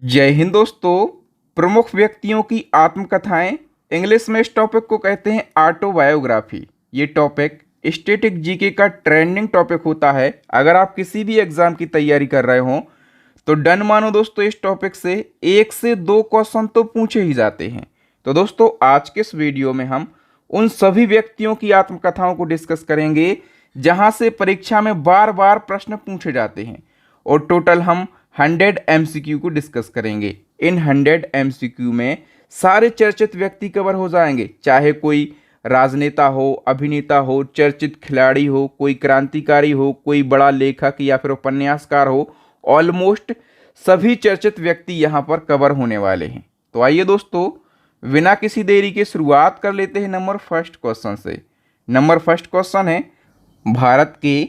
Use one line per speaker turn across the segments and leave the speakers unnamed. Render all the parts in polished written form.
जय हिंद दोस्तों। प्रमुख व्यक्तियों की आत्मकथाएं, इंग्लिश में इस टॉपिक को कहते हैं ऑटोबायोग्राफी। ये टॉपिक स्टैटिक जीके का ट्रेंडिंग टॉपिक होता है। अगर आप किसी भी एग्जाम की तैयारी कर रहे हो तो डन मानो दोस्तों, इस टॉपिक से 1 से 2 क्वेश्चन तो पूछे ही जाते हैं। तो दोस्तों, आज के इस वीडियो में हम उन सभी व्यक्तियों की आत्मकथाओं को डिस्कस करेंगे जहां से परीक्षा में बार बार प्रश्न पूछे जाते हैं, और टोटल हम 100 MCQ को डिस्कस करेंगे। इन 100 MCQ में सारे चर्चित व्यक्ति कवर हो जाएंगे, चाहे कोई राजनेता हो, अभिनेता हो, चर्चित खिलाड़ी हो, कोई क्रांतिकारी हो, कोई बड़ा लेखक या फिर उपन्यासकार हो। ऑलमोस्ट सभी चर्चित व्यक्ति यहाँ पर कवर होने वाले हैं। तो आइए दोस्तों, बिना किसी देरी के शुरुआत कर लेते हैं नंबर फर्स्ट क्वेश्चन से। नंबर फर्स्ट क्वेश्चन है, भारत के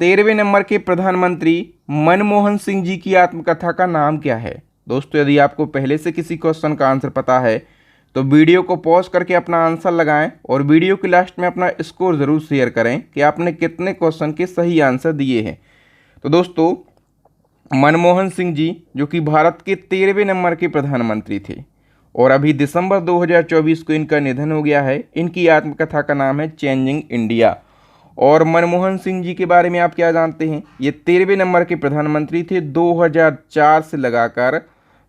13वें नंबर के प्रधानमंत्री मनमोहन सिंह जी की आत्मकथा का नाम क्या है। दोस्तों, यदि आपको पहले से किसी क्वेश्चन का आंसर पता है तो वीडियो को पॉज करके अपना आंसर लगाएं, और वीडियो के लास्ट में अपना स्कोर ज़रूर शेयर करें कि आपने कितने क्वेश्चन के सही आंसर दिए हैं। तो दोस्तों, मनमोहन सिंह जी जो कि भारत के 13वें नंबर के प्रधानमंत्री थे, और अभी दिसंबर 2024 को इनका निधन हो गया है। इनकी आत्मकथा का नाम है चेंजिंग इंडिया। और मनमोहन सिंह जी के बारे में आप क्या जानते हैं? ये 13वें नंबर के प्रधानमंत्री थे। 2004 से लगाकर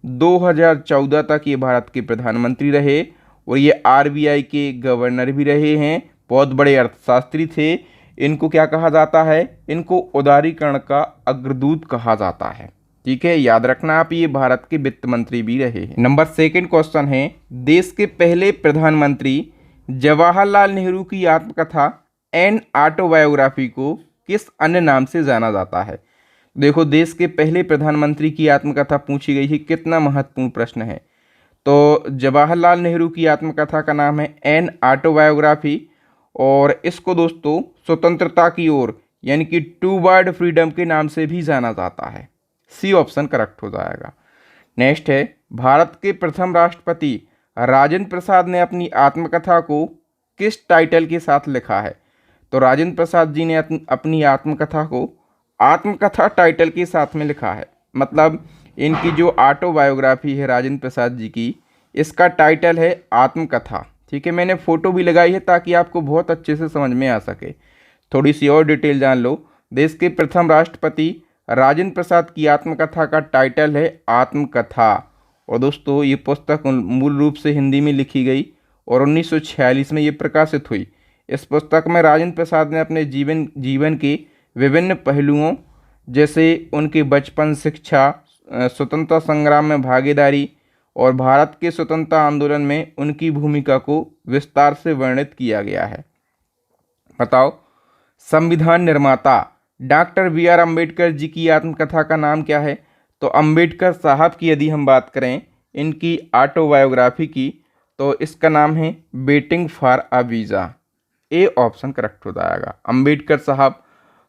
2014 तक ये भारत के प्रधानमंत्री रहे, और ये RBI के गवर्नर भी रहे हैं। बहुत बड़े अर्थशास्त्री थे। इनको क्या कहा जाता है? इनको उदारीकरण का अग्रदूत कहा जाता है। ठीक है, याद रखना आप, ये भारत के वित्त मंत्री भी रहे हैं। नंबर सेकंड क्वेश्चन है, देश के पहले प्रधानमंत्री जवाहरलाल नेहरू की आत्मकथा एंड ऑटोबायोग्राफी को किस अन्य नाम से जाना जाता है? देखो, देश के पहले प्रधानमंत्री की आत्मकथा पूछी गई है, कितना महत्वपूर्ण प्रश्न है। तो जवाहरलाल नेहरू की आत्मकथा का नाम है एन ऑटोबायोग्राफी, और इसको दोस्तों स्वतंत्रता की ओर यानी कि टूवर्ड फ्रीडम के नाम से भी जाना जाता है। सी ऑप्शन करेक्ट हो जाएगा। नेक्स्ट है, भारत के प्रथम राष्ट्रपति राजेंद्र प्रसाद ने अपनी आत्मकथा को किस टाइटल के साथ लिखा है? तो राजेंद्र प्रसाद जी ने अपनी आत्मकथा को आत्मकथा टाइटल के साथ में लिखा है। मतलब इनकी जो ऑटोबायोग्राफी है राजेंद्र प्रसाद जी की, इसका टाइटल है आत्मकथा। ठीक है, मैंने फ़ोटो भी लगाई है ताकि आपको बहुत अच्छे से समझ में आ सके। थोड़ी सी और डिटेल जान लो। देश के प्रथम राष्ट्रपति राजेंद्र प्रसाद की आत्मकथा का टाइटल है आत्मकथा। और दोस्तों, ये पुस्तक मूल रूप से हिंदी में लिखी गई और 1946 में ये प्रकाशित हुई। इस पुस्तक में राजेंद्र प्रसाद ने अपने जीवन के विभिन्न पहलुओं, जैसे उनके बचपन, शिक्षा, स्वतंत्रता संग्राम में भागीदारी और भारत के स्वतंत्रता आंदोलन में उनकी भूमिका को विस्तार से वर्णित किया गया है। बताओ, संविधान निर्माता डॉक्टर BR अम्बेडकर जी की आत्मकथा का नाम क्या है? तो अम्बेडकर साहब की यदि हम बात करें इनकी ऑटोबायोग्राफी की, तो इसका नाम है waiting for a visa. A option correct हो जाएगा। अम्बेडकर साहब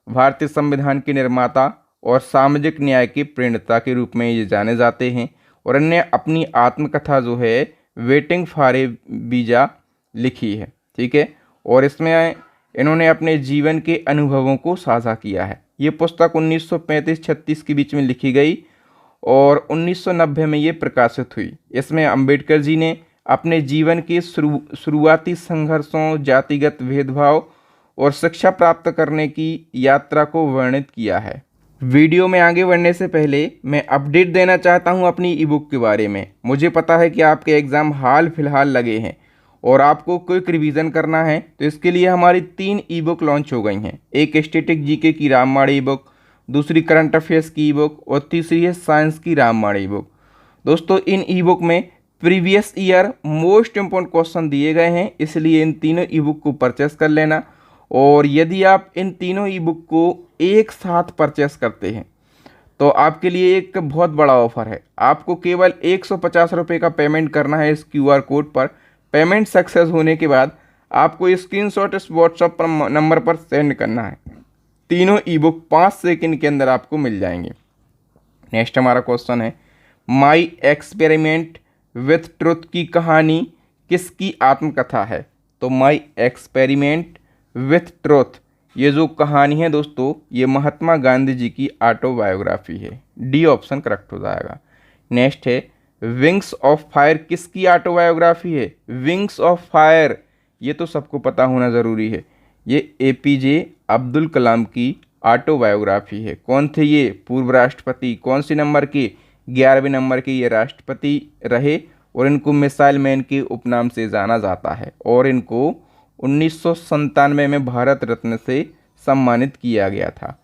भारतीय संविधान के निर्माता और सामाजिक न्याय के प्रणेता के रूप में ये जाने जाते हैं, और इन्होंने अपनी आत्मकथा जो है वेटिंग फॉर ए वीज़ा लिखी है। ठीक है, और इसमें इन्होंने अपने जीवन के अनुभवों को साझा किया है। ये पुस्तक 1935-36 के बीच में लिखी गई और 1990 में ये प्रकाशित हुई। इसमें अम्बेडकर जी ने अपने जीवन के शुरुआती संघर्षों, जातिगत भेदभाव और शिक्षा प्राप्त करने की यात्रा को वर्णित किया है। वीडियो में आगे बढ़ने से पहले मैं अपडेट देना चाहता हूं अपनी ई बुक के बारे में। मुझे पता है कि आपके एग्ज़ाम हाल फिलहाल लगे हैं और आपको क्विक रिवीजन करना है, तो इसके लिए हमारी 3 ई बुक लॉन्च हो गई हैं। एक स्टैटिक जीके की रामबाण ई बुक, दूसरी करंट अफेयर्स की ई बुक, और तीसरी है साइंस की रामबाण ई बुक। दोस्तों, इन ई बुक में previous year most important question दिए गए हैं, इसलिए इन तीनों ई बुक को परचेस कर लेना। और यदि आप इन तीनों ई बुक को एक साथ परचेस करते हैं तो आपके लिए एक बहुत बड़ा ऑफर है। आपको केवल 150 रुपये का पेमेंट करना है इस QR कोड पर। पेमेंट सक्सेस होने के बाद आपको स्क्रीनशॉट इस व्हाट्सएप नंबर पर सेंड करना है। तीनों ई बुक 5 सेकंड के अंदर आपको मिल जाएंगे। नेक्स्ट हमारा क्वेश्चन है, माई एक्सपेरिमेंट विथ ट्रुथ की कहानी किसकी आत्मकथा है? तो माई एक्सपेरिमेंट विथ ट्रुथ ये जो कहानी है दोस्तों, ये महात्मा गांधी जी की ऑटोबायोग्राफी है। डी ऑप्शन करेक्ट हो जाएगा। नेक्स्ट है विंग्स ऑफ फायर किसकी ऑटोबायोग्राफी है? विंग्स ऑफ फायर ये तो सबको पता होना ज़रूरी है, ये एपीजे अब्दुल कलाम की ऑटोबायोग्राफी है। कौन थे ये? पूर्व राष्ट्रपति। कौन सी नंबर के? 11वें नंबर के ये राष्ट्रपति रहे और इनको मिसाइल मैन के उपनाम से जाना जाता है और इनको 1997 में भारत रत्न से सम्मानित किया गया था।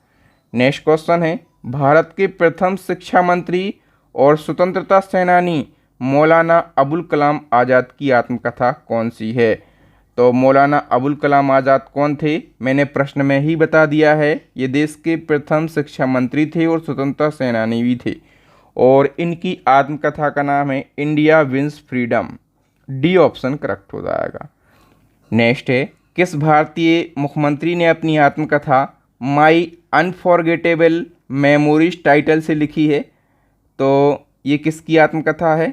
नेक्स्ट क्वेश्चन है भारत के प्रथम शिक्षा मंत्री और स्वतंत्रता सेनानी मौलाना अबुल कलाम आज़ाद की आत्मकथा कौन सी है? तो मौलाना अबुल कलाम आज़ाद कौन थे? मैंने प्रश्न में ही बता दिया है, ये देश के प्रथम शिक्षा मंत्री थे और स्वतंत्रता सेनानी भी थे और इनकी आत्मकथा का नाम है India wins freedom. D option correct हो जाएगा। नेक्स्ट है किस भारतीय मुख्यमंत्री ने अपनी आत्मकथा माई अनफॉरगेटेबल मेमोरीज टाइटल से लिखी है? तो ये किसकी आत्मकथा है?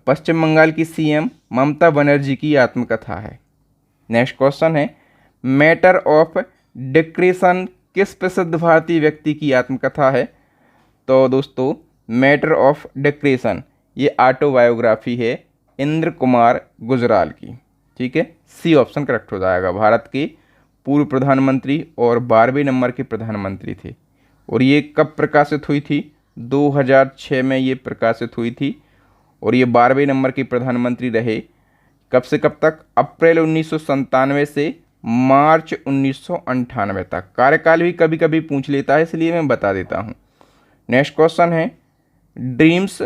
पश्चिम बंगाल की सीएम ममता बनर्जी की आत्मकथा है। नेक्स्ट क्वेश्चन है मैटर ऑफ डिक्रेशन किस प्रसिद्ध भारतीय व्यक्ति की आत्मकथा है? तो दोस्तों मैटर ऑफ डिक्रेशन ये ऑटोबायोग्राफी है इंद्र कुमार गुजराल की। ठीक है, सी ऑप्शन करेक्ट हो जाएगा। भारत के पूर्व प्रधानमंत्री और 12वें नंबर के प्रधानमंत्री थे और ये कब प्रकाशित हुई थी? 2006 में ये प्रकाशित हुई थी और ये 12वें नंबर के प्रधानमंत्री रहे। कब से कब तक? अप्रैल 1997 से मार्च 1998 तक। कार्यकाल भी कभी कभी पूछ लेता है इसलिए मैं बता देता हूँ। नेक्स्ट क्वेश्चन है ड्रीम्स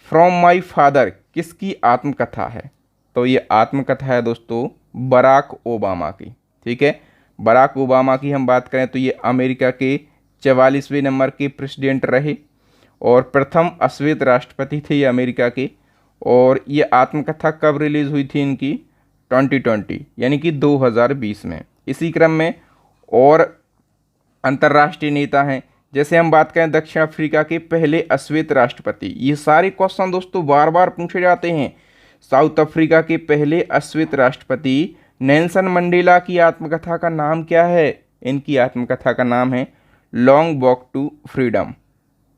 फ्रॉम माई फादर किसकी आत्मकथा है? तो ये आत्मकथा है दोस्तों बराक ओबामा की। ठीक है, बराक ओबामा की हम बात करें तो ये अमेरिका के 44वें नंबर के प्रेसिडेंट रहे और प्रथम अश्वेत राष्ट्रपति थे ये अमेरिका के। और ये आत्मकथा कब रिलीज़ हुई थी इनकी? 2020 यानी कि 2020 में। इसी क्रम में और अंतर्राष्ट्रीय नेता हैं, जैसे हम बात करें दक्षिण अफ्रीका के पहले अश्वेत राष्ट्रपति। ये सारे क्वेश्चन दोस्तों बार बार पूछे जाते हैं। साउथ अफ्रीका के पहले अश्वेत राष्ट्रपति नेल्सन मंडेला की आत्मकथा का नाम क्या है? इनकी आत्मकथा का नाम है long walk to freedom.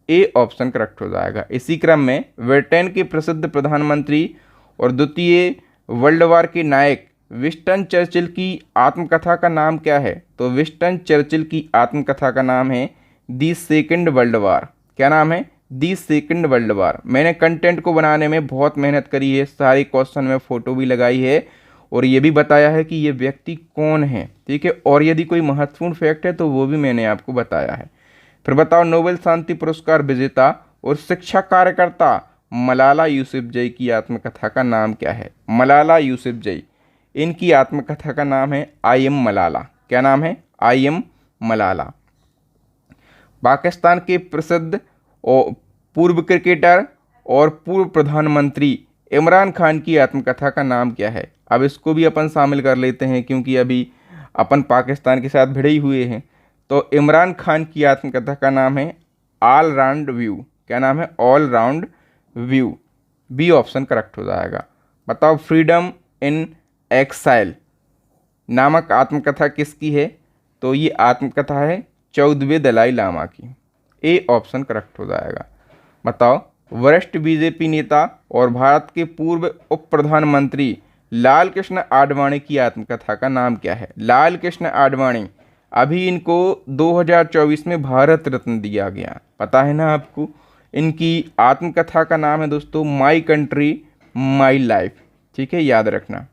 A option correct हो जाएगा। इसी क्रम में ब्रिटेन के प्रसिद्ध प्रधानमंत्री और द्वितीय वर्ल्ड वार के नायक विंस्टन चर्चिल की आत्मकथा का नाम क्या है? तो विंस्टन चर्चिल की आत्मकथा का नाम है दी सेकंड वर्ल्ड वार। क्या नाम है? The second world war. मैंने कंटेंट को बनाने में बहुत मेहनत करी है, सारे क्वेश्चन में फ़ोटो भी लगाई है और ये भी बताया है कि ये व्यक्ति कौन है। ठीक है, और यदि कोई महत्वपूर्ण फैक्ट है तो वो भी मैंने आपको बताया है। फिर बताओ नोबेल शांति पुरस्कार विजेता और शिक्षा कार्यकर्ता मलाला यूसुफजई की आत्मकथा का नाम क्या है? मलाला यूसुफजई, इनकी आत्मकथा का नाम है आई एम मलाला। क्या नाम है? I am Malala. पाकिस्तान के प्रसिद्ध और पूर्व क्रिकेटर और पूर्व प्रधानमंत्री इमरान खान की आत्मकथा का नाम क्या है? अब इसको भी अपन शामिल कर लेते हैं क्योंकि अभी अपन पाकिस्तान के साथ भिड़े ही हुए हैं। तो इमरान खान की आत्मकथा का नाम है ऑल राउंड व्यू। क्या नाम है? All round view. B option correct हो जाएगा। बताओ फ्रीडम इन एक्साइल नामक आत्मकथा किसकी है? तो ये आत्मकथा है 14वें दलाई लामा की। ए ऑप्शन करेक्ट हो जाएगा। बताओ वरिष्ठ बीजेपी नेता और भारत के पूर्व उप प्रधानमंत्री लाल कृष्ण आडवाणी की आत्मकथा का नाम क्या है? लाल कृष्ण आडवाणी, अभी इनको 2024 में भारत रत्न दिया गया, पता है ना आपको। इनकी आत्मकथा का नाम है दोस्तों माई कंट्री माई लाइफ। ठीक है, याद रखना।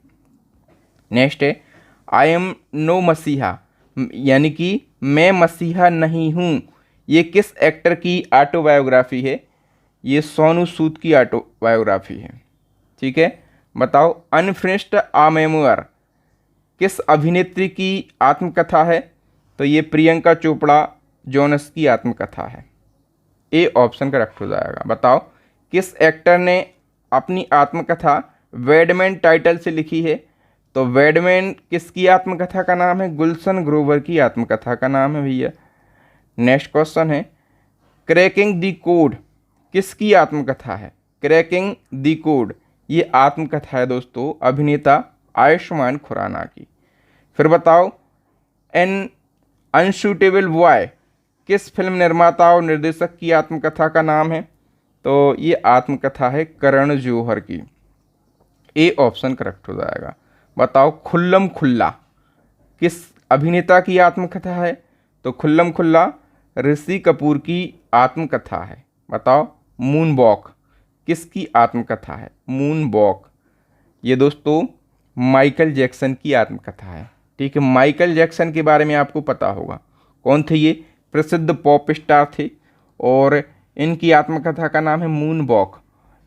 नेक्स्ट है आई एम नो मसीहा, यानी कि मैं मसीहा नहीं हूँ। ये किस एक्टर की ऑटोबायोग्राफी है? ये सोनू सूद की ऑटोबायोग्राफी है। ठीक है, बताओ अनफिनिश्ड आ मेमोयर किस अभिनेत्री की आत्मकथा है? तो ये प्रियंका चोपड़ा जोनस की आत्मकथा है। ए ऑप्शन करेक्ट हो जाएगा। बताओ किस एक्टर ने अपनी आत्मकथा बैडमैन टाइटल से लिखी है? तो बैडमैन किसकी आत्मकथा का नाम है? गुलशन ग्रोवर की आत्मकथा का नाम है भैया। नेक्स्ट क्वेश्चन है क्रैकिंग द कोड किसकी आत्मकथा है? क्रैकिंग द कोड ये आत्मकथा है दोस्तों अभिनेता आयुष्मान खुराना की। फिर बताओ एन अनशूटेबल बॉय किस फिल्म निर्माता और निर्देशक की आत्मकथा का नाम है? तो ये आत्मकथा है करण जौहर की। ए ऑप्शन करेक्ट हो जाएगा। बताओ खुल्लम खुल्ला किस अभिनेता की आत्मकथा है? तो खुल्लम खुल्ला ऋषि कपूर की आत्मकथा है। बताओ मून वॉक किसकी आत्मकथा है? मून वॉक ये दोस्तों माइकल जैक्सन की आत्मकथा है। ठीक है, माइकल जैक्सन के बारे में आपको पता होगा। कौन थे ये? प्रसिद्ध पॉप स्टार थे और इनकी आत्मकथा का नाम है मून वॉक।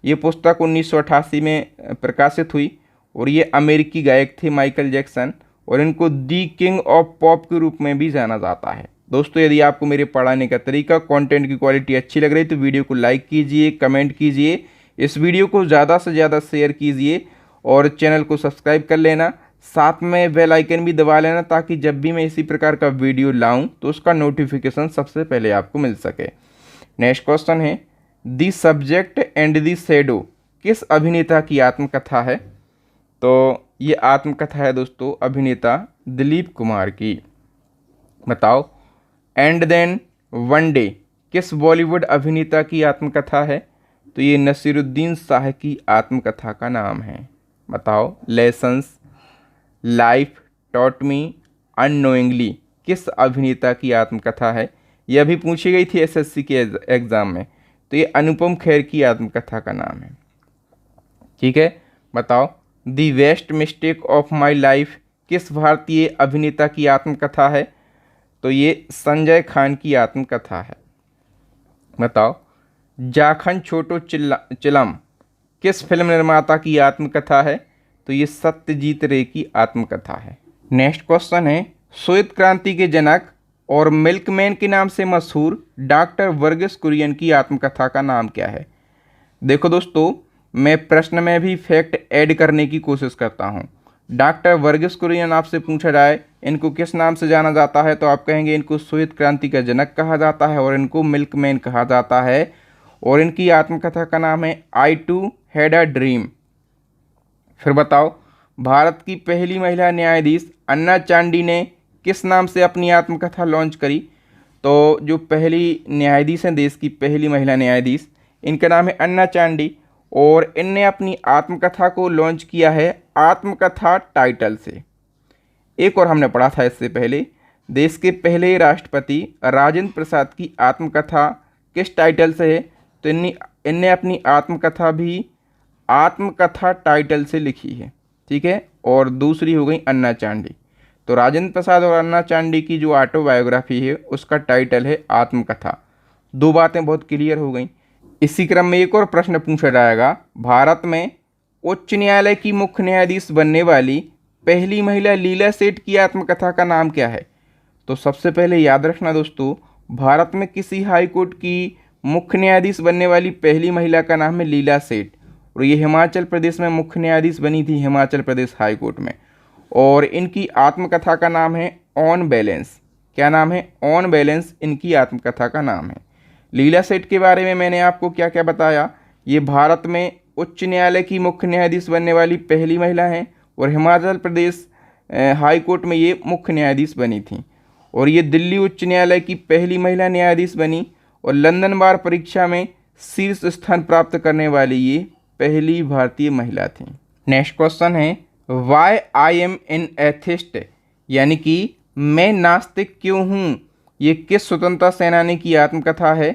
ये पुस्तक 1988 में प्रकाशित हुई और ये अमेरिकी गायक थे माइकल जैक्सन और इनको दी किंग ऑफ पॉप के रूप में भी जाना जाता है। दोस्तों यदि आपको मेरे पढ़ाने का तरीका, कंटेंट की क्वालिटी अच्छी लग रही तो वीडियो को लाइक कीजिए, कमेंट कीजिए, इस वीडियो को ज़्यादा से ज़्यादा शेयर कीजिए और चैनल को सब्सक्राइब कर लेना। साथ में बेल आइकन भी दबा लेना ताकि जब भी मैं इसी प्रकार का वीडियो लाऊं तो उसका नोटिफिकेशन सबसे पहले आपको मिल सके। नेक्स्ट क्वेश्चन है the subject and the shadow किस अभिनेता की आत्मकथा है? तो ये आत्मकथा है दोस्तों अभिनेता दिलीप कुमार की। बताओ एंड देन वन डे किस बॉलीवुड अभिनेता की आत्मकथा है? तो ये नसीरुद्दीन शाह की आत्मकथा का नाम है। बताओ lessons, life, taught me, unknowingly किस अभिनेता की आत्मकथा है? यह भी पूछी गई थी एसएससी के एग्ज़ाम में। तो ये अनुपम खेर की आत्मकथा का नाम है। ठीक है, बताओ the best mistake of my life किस भारतीय अभिनेता की आत्मकथा है? तो ये संजय खान की आत्मकथा है। बताओ जाखन छोटो चिलम किस फिल्म निर्माता की आत्मकथा है? तो ये सत्यजीत रे की आत्मकथा है। नेक्स्ट क्वेश्चन है श्वेत क्रांति के जनक और मिल्कमैन के नाम से मशहूर डॉक्टर वर्गीस कुरियन की आत्मकथा का नाम क्या है? देखो दोस्तों मैं प्रश्न में भी फैक्ट ऐड करने की कोशिश करता हूँ। डॉक्टर वर्गीस कुरियन आपसे पूछा जाए इनको किस नाम से जाना जाता है तो आप कहेंगे इनको श्वेत क्रांति का जनक कहा जाता है और इनको मिल्कमैन कहा जाता है और इनकी आत्मकथा का नाम है आई टू हैड अ ड्रीम। फिर बताओ भारत की पहली महिला न्यायाधीश अन्ना चांडी ने किस नाम से अपनी आत्मकथा लॉन्च करी? तो जो पहली न्यायाधीश हैं देश की पहली महिला न्यायाधीश इनका नाम है अन्ना चांडी और इनने अपनी आत्मकथा को लॉन्च किया है आत्मकथा टाइटल से। एक और हमने पढ़ा था इससे पहले देश के पहले राष्ट्रपति राजेंद्र प्रसाद की आत्मकथा किस टाइटल से है? तो इनने अपनी आत्मकथा भी आत्मकथा टाइटल से लिखी है। ठीक है, और दूसरी हो गई अन्ना चांडी। तो राजेंद्र प्रसाद और अन्ना चांडी की जो ऑटोबायोग्राफी है उसका टाइटल है आत्मकथा। दो बातें बहुत क्लियर हो गई। इसी क्रम में एक और प्रश्न पूछा जाएगा भारत में उच्च न्यायालय की मुख्य न्यायाधीश बनने वाली पहली महिला लीला सेठ की आत्मकथा का नाम क्या है? तो सबसे पहले याद रखना दोस्तों भारत में किसी हाई कोर्ट की मुख्य न्यायाधीश बनने वाली पहली महिला का नाम है लीला सेठ और ये हिमाचल प्रदेश में मुख्य न्यायाधीश बनी थी हिमाचल प्रदेश हाई कोर्ट में और इनकी आत्मकथा का नाम है ऑन बैलेंस। क्या नाम है? ऑन बैलेंस इनकी आत्मकथा का नाम है। लीला सेठ के बारे में मैंने आपको क्या क्या बताया? ये भारत में उच्च न्यायालय की मुख्य न्यायाधीश बनने वाली पहली महिला हैं और हिमाचल प्रदेश हाई कोर्ट में ये मुख्य न्यायाधीश बनी थी और ये दिल्ली उच्च न्यायालय की पहली महिला न्यायाधीश बनी और लंदन बार परीक्षा में शीर्ष स्थान प्राप्त करने वाली ये पहली भारतीय महिला थी। नेक्स्ट क्वेश्चन है why I am an atheist यानी कि मैं नास्तिक क्यों हूँ ये किस स्वतंत्रता सेनानी की आत्मकथा है?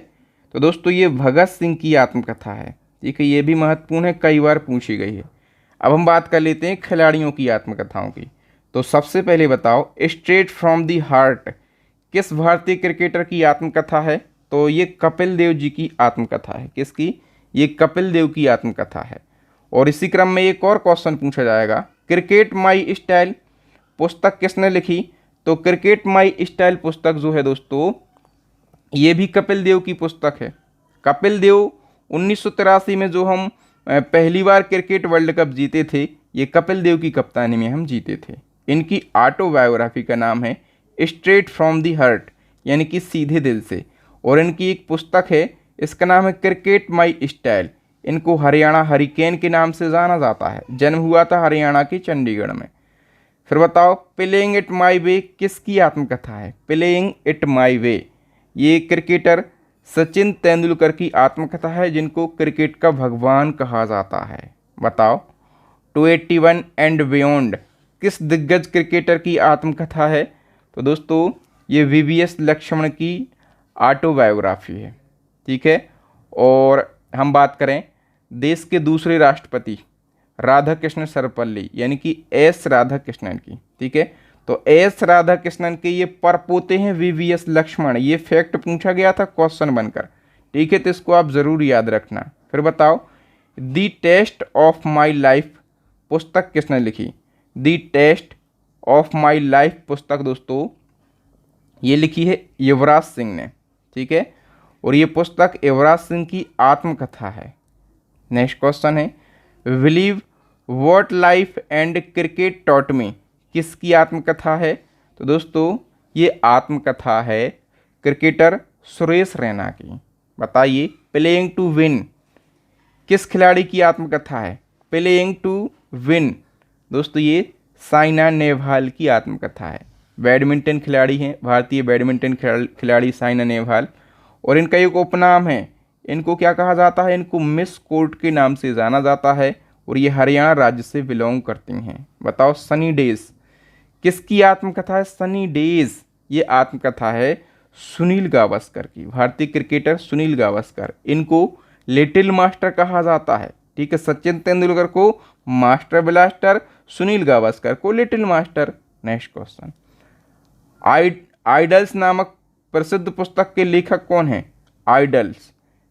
तो दोस्तों ये भगत सिंह की आत्मकथा है। ठीक है, ये भी महत्वपूर्ण है, कई बार पूछी गई है। अब हम बात कर लेते हैं खिलाड़ियों की आत्मकथाओं की। तो सबसे पहले बताओ स्ट्रेट फ्रॉम दी हार्ट किस भारतीय क्रिकेटर की आत्मकथा है? तो ये कपिल देव जी की आत्मकथा है। किसकी? ये कपिल देव की आत्मकथा है। और इसी क्रम में एक और क्वेश्चन पूछा जाएगा क्रिकेट माई स्टाइल पुस्तक किसने लिखी? तो क्रिकेट माई स्टाइल पुस्तक जो है दोस्तों ये भी कपिल देव की पुस्तक है। कपिल देव 1983 में जो हम पहली बार क्रिकेट वर्ल्ड कप जीते थे ये कपिल देव की कप्तानी में हम जीते थे। इनकी ऑटोबायोग्राफी का नाम है स्ट्रेट फ्रॉम दी हार्ट यानी कि सीधे दिल से और इनकी एक पुस्तक है इसका नाम है क्रिकेट माई स्टाइल। इनको हरियाणा हरिकेन के नाम से जाना जाता है। जन्म हुआ था हरियाणा के चंडीगढ़ में। फिर बताओ प्लेइंग इट माई वे किसकी आत्मकथा है? प्लेइंग इट माई वे ये क्रिकेटर सचिन तेंदुलकर की आत्मकथा है जिनको क्रिकेट का भगवान कहा जाता है? बताओ। 281 एंड बियॉन्ड किस दिग्गज क्रिकेटर की आत्मकथा है? तो दोस्तों ये वीवीएस लक्ष्मण की ऑटोबायोग्राफी है। ठीक है। और हम बात करें देश के दूसरे राष्ट्रपति राधा कृष्ण सर्वपल्ली यानी कि एस राधा कृष्णन की। ठीक है। तो एस राधा कृष्णन के ये परपोते हैं वीवीएस लक्ष्मण। ये फैक्ट पूछा गया था क्वेश्चन बनकर। ठीक है, तो इसको आप ज़रूर याद रखना। फिर बताओ दी टेस्ट ऑफ माई लाइफ पुस्तक किसने लिखी? दी टेस्ट ऑफ माई लाइफ पुस्तक दोस्तों ये लिखी है युवराज सिंह ने। ठीक है। और ये पुस्तक युवराज सिंह की आत्मकथा है। नेक्स्ट क्वेश्चन है believe what life and cricket taught me किसकी आत्मकथा है? तो दोस्तों ये आत्मकथा है क्रिकेटर सुरेश रैना की। बताइए प्लेइंग टू विन किस खिलाड़ी की आत्मकथा है? प्लेइंग टू विन दोस्तों ये साइना नेहवाल की आत्मकथा है। बैडमिंटन खिलाड़ी हैं, भारतीय बैडमिंटन खिलाड़ी साइना नेहवाल। और इनका एक उपनाम है, इनको क्या कहा जाता है? इनको मिस कोर्ट के नाम से जाना जाता है और ये हरियाणा राज्य से बिलोंग करती हैं। बताओ सनी डेज किसकी आत्मकथा है? सनी डेज ये आत्मकथा है सुनील गावस्कर की, भारतीय क्रिकेटर सुनील गावस्कर। इनको लिटिल मास्टर कहा जाता है। ठीक है, सचिन तेंदुलकर को मास्टर ब्लास्टर, सुनील गावस्कर को little master. Next question idols नामक प्रसिद्ध पुस्तक के लेखक कौन है? आइडल्स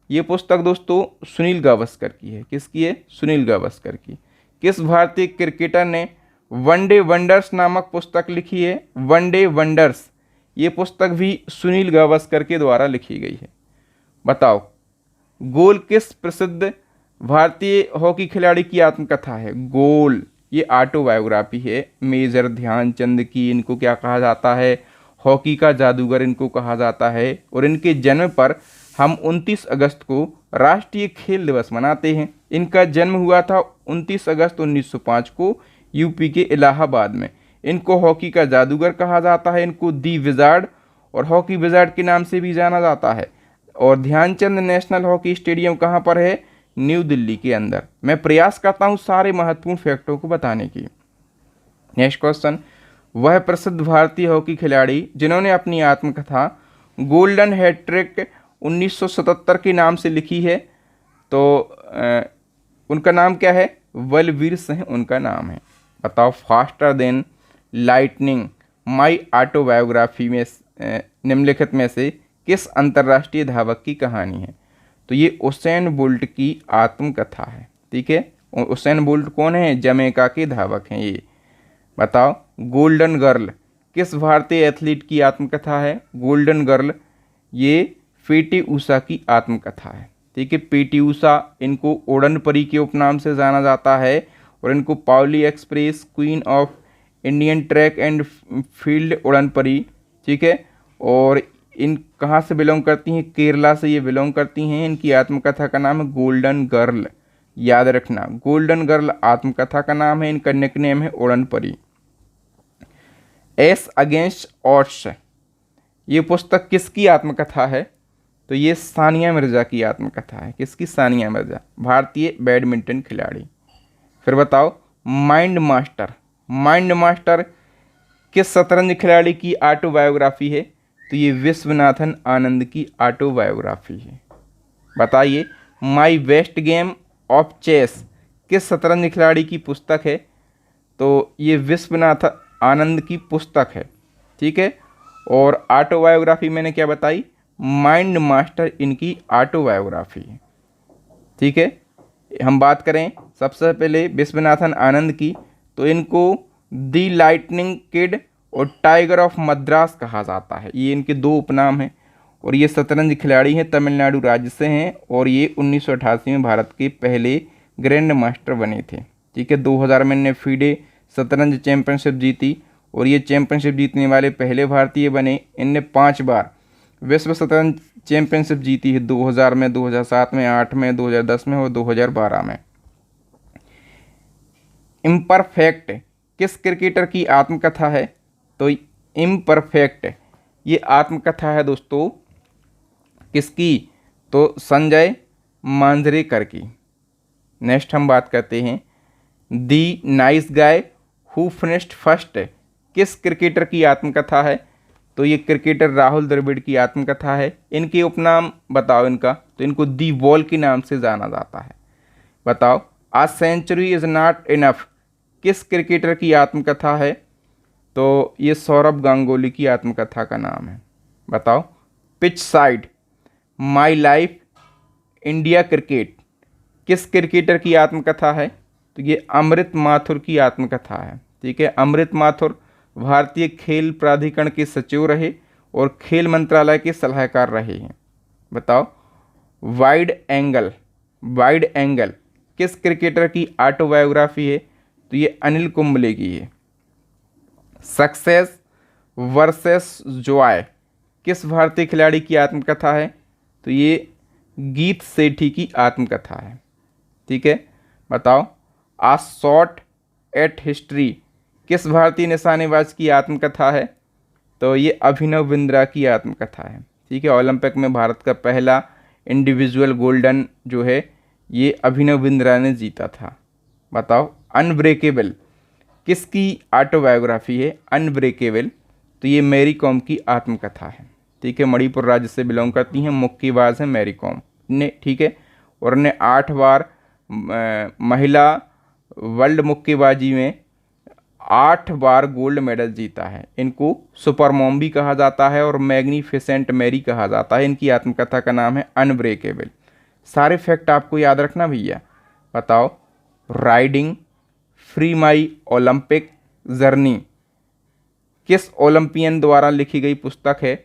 ये पुस्तक दोस्तों सुनील गावस्कर की है। किसकी है? सुनील गावस्कर की। किस भारतीय क्रिकेटर ने वनडे वंडर्स नामक पुस्तक लिखी है? वनडे वंडर्स ये पुस्तक भी सुनील गावस्कर के द्वारा लिखी गई है। बताओ गोल किस प्रसिद्ध भारतीय हॉकी खिलाड़ी की आत्मकथा है? गोल ये ऑटोबायोग्राफी है मेजर ध्यानचंद की। इनको क्या कहा जाता है? हॉकी का जादूगर इनको कहा जाता है। और इनके जन्म पर हम 29 अगस्त को राष्ट्रीय खेल दिवस मनाते हैं। इनका जन्म हुआ था 29 अगस्त 1905 को यूपी के इलाहाबाद में। इनको हॉकी का जादूगर कहा जाता है। इनको दी विजार्ड और हॉकी विजार्ड के नाम से भी जाना जाता है। और ध्यानचंद नेशनल हॉकी स्टेडियम कहाँ पर है? न्यू दिल्ली के अंदर। मैं प्रयास करता हूँ सारे महत्वपूर्ण फैक्टों को बताने की। नेक्स्ट क्वेश्चन वह प्रसिद्ध भारतीय हॉकी खिलाड़ी जिन्होंने अपनी आत्मकथा गोल्डन हैट्रिक 1977 के नाम से लिखी है, तो उनका नाम क्या है? बलवीर सिंह उनका नाम है। बताओ faster than lightning my autobiography में निम्नलिखित में से किस अंतर्राष्ट्रीय धावक की कहानी है? तो ये उसेन बोल्ट की आत्मकथा है। ठीक है, उसेन बोल्ट कौन है? जमैका के धावक हैं ये। बताओ गोल्डन गर्ल किस भारतीय एथलीट की आत्मकथा है? गोल्डन गर्ल ये पीटी उषा की आत्मकथा है। ठीक है, पीटी उषा इनको उड़न परी के उपनाम से जाना जाता है और इनको Payyoli express queen of Indian track and field उड़न परी। ठीक है, और इन कहाँ से बिलोंग करती हैं? केरला से ये बिलोंग करती हैं। इनकी आत्मकथा का नाम है गोल्डन गर्ल। याद रखना गोल्डन गर्ल आत्मकथा का नाम है। इनका निकनेम है उड़न परी। एस अगेंस्ट ऑड्स ये पुस्तक किसकी आत्मकथा है? तो ये सानिया मिर्जा की आत्मकथा है। किसकी? सानिया मिर्जा, भारतीय बैडमिंटन खिलाड़ी। फिर बताओ माइंड मास्टर, माइंड मास्टर किस शतरंज खिलाड़ी की ऑटोबायोग्राफी है? तो ये विश्वनाथन आनंद की ऑटोबायोग्राफी है। बताइए my best game of chess किस शतरंज खिलाड़ी की पुस्तक है? तो ये विश्वनाथ आनंद की पुस्तक है। ठीक है, और ऑटोबायोग्राफी मैंने क्या बताई? माइंड मास्टर इनकी ऑटोबायोग्राफी है। ठीक है, हम बात करें सबसे पहले विश्वनाथन आनंद की, तो इनको दी लाइटनिंग किड और टाइगर ऑफ मद्रास कहा जाता है। ये इनके दो उपनाम हैं। और ये शतरंज खिलाड़ी हैं, तमिलनाडु राज्य से हैं और ये 1988 में भारत के पहले ग्रैंड मास्टर बने थे। ठीक है, 2000 में इन्हें फीडे शतरंज चैंपियनशिप जीती और ये चैंपियनशिप जीतने वाले पहले भारतीय बने। इनने 5 बार विश्व शतरंज चैंपियनशिप जीती है, 2000 में, 2007 में, 8 में, 2010 में और 2012 में। इम्परफेक्ट किस क्रिकेटर की आत्मकथा है? तो इम्परफेक्ट ये आत्मकथा है दोस्तों किसकी? तो संजय मांजरेकर की। नेक्स्ट हम बात करते हैं the nice guy who finished first, किस क्रिकेटर की आत्मकथा है? तो ये क्रिकेटर राहुल द्रविड़ की आत्मकथा है। इनके उपनाम बताओ इनका। तो इनको दी वॉल के नाम से जाना जाता है। बताओ आ सेंचुरी इज नॉट इनफ, किस क्रिकेटर की आत्मकथा है? तो ये सौरभ गांगुली की आत्मकथा का नाम है। बताओ pitch side my life India cricket, किस क्रिकेटर की आत्मकथा है? तो ये अमृत माथुर की आत्मकथा है। ठीक है, अमृत माथुर भारतीय खेल प्राधिकरण के सचिव रहे और खेल मंत्रालय के सलाहकार रहे हैं। बताओ वाइड एंगल किस क्रिकेटर की ऑटोबायोग्राफी है? तो ये अनिल कुंबले की है। सक्सेस वर्सेस जॉय किस भारतीय खिलाड़ी की आत्मकथा है? तो ये गीत सेठी की आत्मकथा है। ठीक है, बताओ आ शॉट एट हिस्ट्री किस भारतीय निशानेबाज की आत्मकथा है? तो ये अभिनव बिंद्रा की आत्मकथा है। ठीक है, ओलंपिक में भारत का पहला इंडिविजुअल गोल्डन जो है ये अभिनव बिंद्रा ने जीता था। बताओ अनब्रेकेबल किसकी ऑटोबायोग्राफी है? अनब्रेकेबल तो ये मैरी कॉम की आत्मकथा है। ठीक है, मणिपुर राज्य से बिलोंग करती हैं, मुक्केबाज हैं मैरी कॉम ने। ठीक है, और उन्हें 8 बार महिला वर्ल्ड मुक्केबाजी में 8 बार गोल्ड मेडल जीता है। इनको सुपर मॉम भी कहा जाता है और मैग्निफिसेंट मैरी कहा जाता है। इनकी आत्मकथा का नाम है अनब्रेकेबल। सारे फैक्ट आपको याद रखना भैया। बताओ राइडिंग फ्री माई ओलंपिक जर्नी किस ओलंपियन द्वारा लिखी गई पुस्तक है?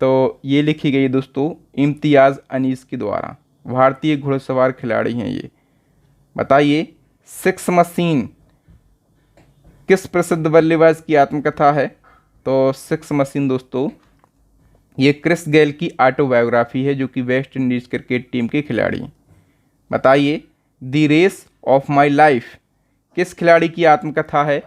तो ये लिखी गई दोस्तों इम्तियाज़ अनीस के द्वारा। भारतीय घुड़सवार खिलाड़ी हैं ये। बताइए सिक्स मशीन किस प्रसिद्ध बल्लेबाज की आत्मकथा है? तो सिक्स मशीन दोस्तों ये क्रिस गेल की ऑटोबायोग्राफी है, जो कि वेस्ट इंडीज़ क्रिकेट टीम के खिलाड़ी हैं। बताइए the race of my life किस खिलाड़ी की आत्मकथा है?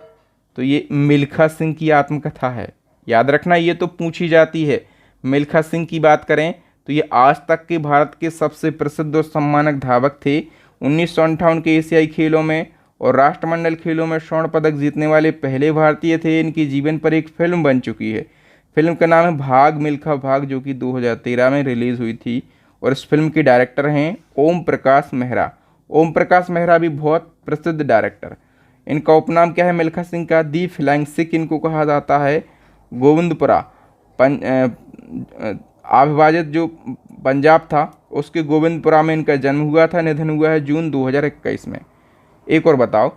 तो ये मिल्खा सिंह की आत्मकथा है। याद रखना, ये तो पूछी जाती है। मिल्खा सिंह की बात करें तो ये आज तक के भारत के सबसे प्रसिद्ध और सम्मानक धावक थे। 1958 के एशियाई खेलों में और राष्ट्रमंडल खेलों में स्वर्ण पदक जीतने वाले पहले भारतीय थे। इनकी जीवन पर एक फिल्म बन चुकी है। फिल्म का नाम है भाग मिल्खा भाग, जो कि 2013 में रिलीज़ हुई थी। और इस फिल्म के डायरेक्टर हैं ओम प्रकाश मेहरा। ओम प्रकाश मेहरा भी बहुत प्रसिद्ध डायरेक्टर। इनका उपनाम क्या है मिल्खा सिंह का? दी फ्लाइंग सिख इनको कहा जाता है। गोविंदपुरा अविभाजित जो पंजाब था उसके गोविंदपुरा में इनका जन्म हुआ था। निधन हुआ है जून 2021 में। एक और बताओ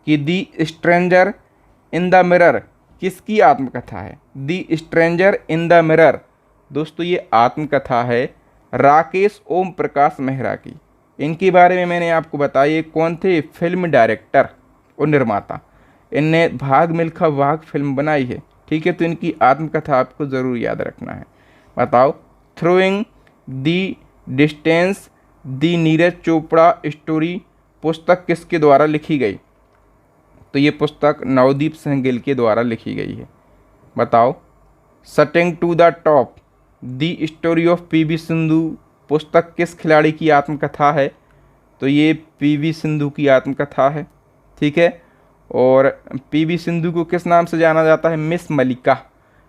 कि दी स्ट्रेंजर इन द मिरर किसकी आत्मकथा है? दी स्ट्रेंजर इन द मिरर दोस्तों ये आत्मकथा है राकेश ओम प्रकाश मेहरा की। इनके बारे में मैंने आपको बताया। ये कौन थे? फिल्म डायरेक्टर और निर्माता। इनने भाग मिल्खा भाग फिल्म बनाई है। ठीक है, तो इनकी आत्मकथा आपको ज़रूर याद रखना है। बताओ थ्रोइंग दी डिस्टेंस दी नीरज चोपड़ा स्टोरी पुस्तक किसके द्वारा लिखी गई? तो ये पुस्तक नवदीप सिंह गिल के द्वारा लिखी गई है। बताओ shuttling to the top the story of PV Sindhu पुस्तक किस खिलाड़ी की आत्मकथा है? तो ये पीवी सिंधु की आत्मकथा है। ठीक है, और पीवी सिंधु को किस नाम से जाना जाता है? मिस मलिका।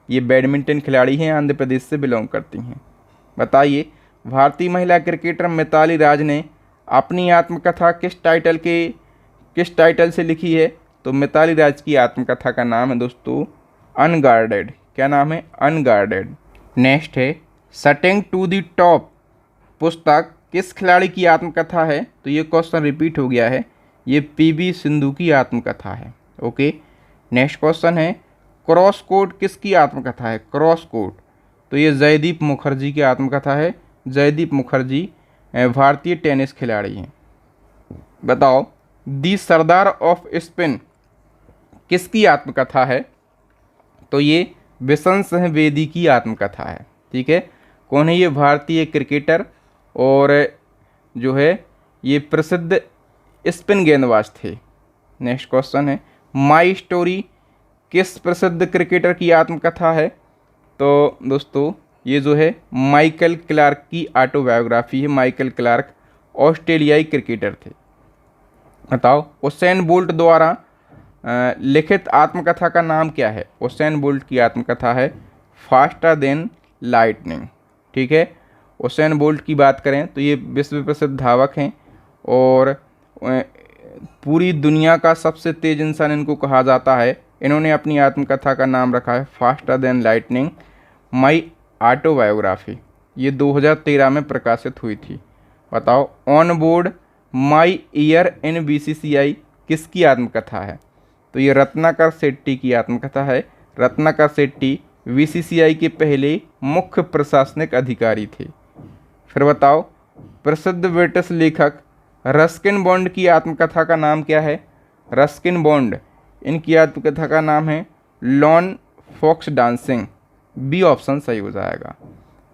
ये बैडमिंटन खिलाड़ी हैं, आंध्र प्रदेश से बिलोंग करती हैं। बताइए भारतीय महिला क्रिकेटर मिताली राज ने अपनी आत्मकथा किस टाइटल से लिखी है? तो मिताली राज की आत्मकथा का नाम है दोस्तों अनगार्डेड। क्या नाम है? अनगार्डेड। नेक्स्ट है सटिंग टू द टॉप पुस्तक किस खिलाड़ी की आत्मकथा है? तो ये क्वेश्चन रिपीट हो गया है। ये पीवी सिंधु की आत्मकथा है। ओके, नेक्स्ट क्वेश्चन है क्रॉस कोर्ट किसकी आत्मकथा है? क्रॉस कोर्ट तो ये जयदीप मुखर्जी की आत्मकथा है। जयदीप मुखर्जी भारतीय टेनिस खिलाड़ी हैं। बताओ दी सरदार ऑफ स्पिन किसकी आत्मकथा है? तो ये बिशन सिंह बेदी की आत्मकथा है। ठीक है, कौन है ये? भारतीय क्रिकेटर और जो है ये प्रसिद्ध स्पिन गेंदबाज थे। नेक्स्ट क्वेश्चन है माई स्टोरी किस प्रसिद्ध क्रिकेटर की आत्मकथा है? तो दोस्तों ये जो है माइकल क्लार्क की ऑटोबायोग्राफी है। माइकल क्लार्क ऑस्ट्रेलियाई क्रिकेटर थे। बताओ उसेन बोल्ट द्वारा लिखित आत्मकथा का नाम क्या है? उसेन बोल्ट की आत्मकथा है फास्टर देन लाइटनिंग। ठीक है, उसेन बोल्ट की बात करें तो ये विश्व प्रसिद्ध धावक हैं और पूरी दुनिया का सबसे तेज इंसान इनको कहा जाता है। इन्होंने अपनी आत्मकथा का नाम रखा है faster than lightning my autobiography. ये 2013 में प्रकाशित हुई थी। बताओ on board my year in BCCI किसकी आत्मकथा है? तो ये रत्नाकर शेट्टी की आत्मकथा है। रत्नाकर शेट्टी BCCI के पहले मुख्य प्रशासनिक अधिकारी थे। फिर बताओ प्रसिद्ध ब्रिटिश लेखक रस्किन बॉन्ड की आत्मकथा का नाम क्या है? रस्किन बॉन्ड, इनकी आत्मकथा का नाम है lone fox dancing. B option सही हो जाएगा।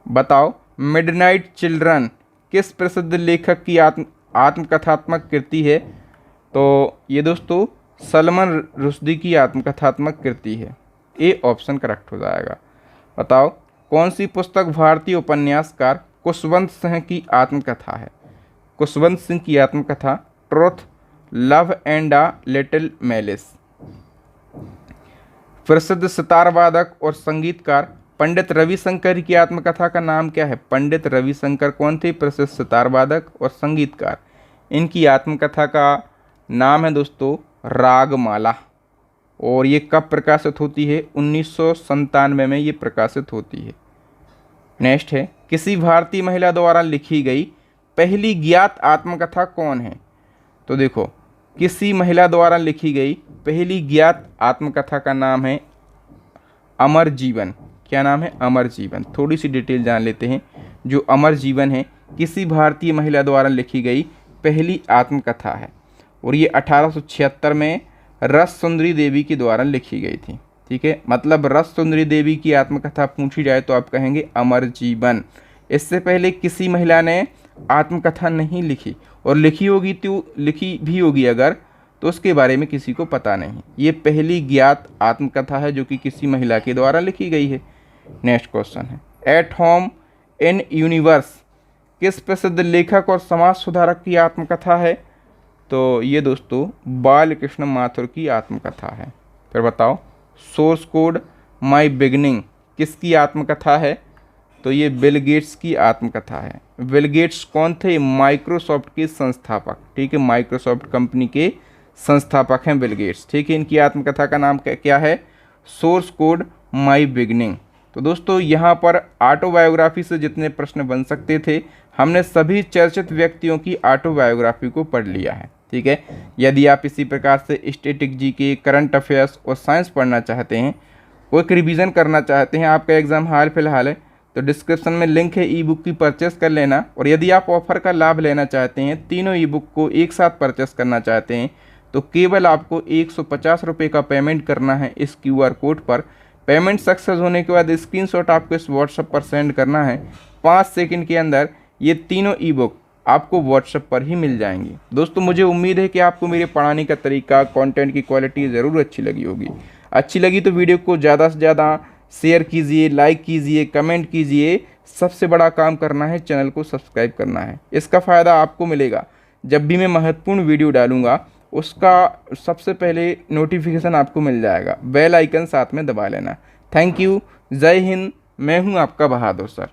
बताओ मिडनाइट चिल्ड्रन किस प्रसिद्ध लेखक की आत्मकथात्मक कृति है? तो ये दोस्तों सलमान रुश्दी की आत्मकथात्मक कृति है। ए ऑप्शन करेक्ट हो जाएगा। बताओ कौन सी पुस्तक भारतीय उपन्यासकार खुशवंत सिंह की आत्मकथा है? खुशवंत सिंह की आत्मकथा truth, love and a little malice. प्रसिद्ध सितार वादक और संगीतकार पंडित रविशंकर की आत्मकथा का नाम क्या है? पंडित रविशंकर कौन थे? प्रसिद्ध सितार वादक और संगीतकार। इनकी आत्मकथा का नाम है दोस्तों रागमाला। और ये कब प्रकाशित होती है? 1997 में ये प्रकाशित होती है। नेक्स्ट है किसी भारतीय महिला द्वारा लिखी गई पहली ज्ञात आत्मकथा कौन है? तो देखो किसी महिला द्वारा लिखी गई पहली ज्ञात आत्मकथा का नाम है अमर जीवन। क्या नाम है? अमर जीवन। थोड़ी सी डिटेल जान लेते हैं। जो अमर जीवन है किसी भारतीय महिला द्वारा लिखी गई पहली आत्मकथा है और ये 1876 में रस सुंदरी देवी के द्वारा लिखी गई थी। ठीक है, मतलब रस सुंदरी देवी की आत्मकथा पूछी जाए तो आप कहेंगे अमर जीवन। इससे पहले किसी महिला ने आत्मकथा नहीं लिखी, और लिखी होगी तो लिखी भी होगी अगर, तो उसके बारे में किसी को पता नहीं। ये पहली ज्ञात आत्मकथा है जो कि किसी महिला के द्वारा लिखी गई है। नेक्स्ट क्वेश्चन है एट होम इन यूनिवर्स किस प्रसिद्ध लेखक और समाज सुधारक की आत्मकथा है? तो ये दोस्तों बालकृष्ण माथुर की आत्मकथा है। फिर बताओ सोर्स कोड माई बिगनिंग किसकी आत्मकथा है? तो ये बिल गेट्स की आत्मकथा है। बिल गेट्स कौन थे? माइक्रोसॉफ्ट के संस्थापक। ठीक है, माइक्रोसॉफ्ट कंपनी के संस्थापक हैं बिल गेट्स। ठीक है, इनकी आत्मकथा का नाम क्या है? सोर्स कोड माई बिगनिंग। तो दोस्तों यहाँ पर ऑटोबायोग्राफी से जितने प्रश्न बन सकते थे हमने सभी चर्चित व्यक्तियों की ऑटोबायोग्राफी को पढ़ लिया है। ठीक है, यदि आप इसी प्रकार से स्टैटिक जीके, करंट अफेयर्स और साइंस पढ़ना चाहते हैं, क्विक रिवीजन करना चाहते हैं, आपका एग्ज़ाम हाल फिलहाल है, तो डिस्क्रिप्शन में लिंक है, ई बुक की परचेस कर लेना। और यदि आप ऑफर का लाभ लेना चाहते हैं, तीनों ई बुक को एक साथ परचेस करना चाहते हैं, तो केवल आपको 150 रुपये का पेमेंट करना है इस QR कोड पर। पेमेंट सक्सेस होने के बाद स्क्रीनशॉट आपको इस व्हाट्सएप पर सेंड करना है। 5 सेकंड के अंदर ये तीनों ई बुक आपको व्हाट्सएप पर ही मिल जाएंगी। दोस्तों मुझे उम्मीद है कि आपको मेरे पढ़ाने का तरीका, कंटेंट की क्वालिटी ज़रूर अच्छी लगी होगी। अच्छी लगी तो वीडियो को ज़्यादा से ज़्यादा शेयर कीजिए, लाइक कीजिए, कमेंट कीजिए। सबसे बड़ा काम करना है, चैनल को सब्सक्राइब करना है। इसका फ़ायदा आपको मिलेगा, जब भी मैं महत्वपूर्ण वीडियो डालूंगा उसका सबसे पहले नोटिफिकेशन आपको मिल जाएगा। बेल आइकन साथ में दबा लेना। थैंक यू, जय हिंद। मैं हूं आपका बहादुर सर।